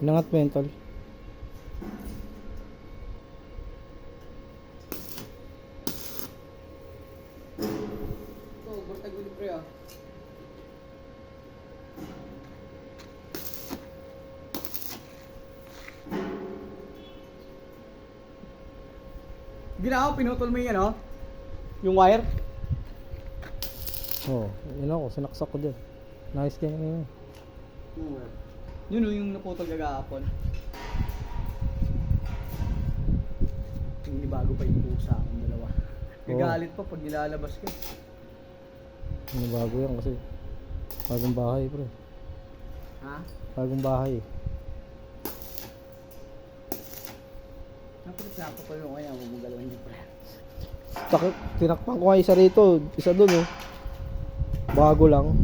Inangat mo yun, tol. Ito, basta gulo pre ah. Ginawa, pinutol mo yan oh. Yung wire. Oo, yun ako, sinaksak ko dyan. Nice din yun. Yun oh, yung naputol kagahapon. Hindi bago pa yung pusa ang dalawa. Gagalit pa pag nilalabas ka. Ano bago yan kasi bagong bahay, pre. Ha? Bagong bahay. Napapapal mo kaya, huwag mong galawin yung pre. Tinakpan ko nga isa rito, isa dun oh. Bago lang.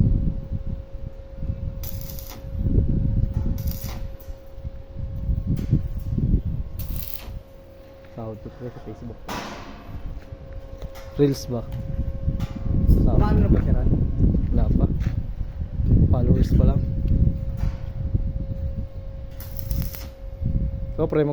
Sahod ko pre sa Facebook. Reels ba? Sahod. Paano na ba siya ron? Wala pa. Followers pa lang. So pre,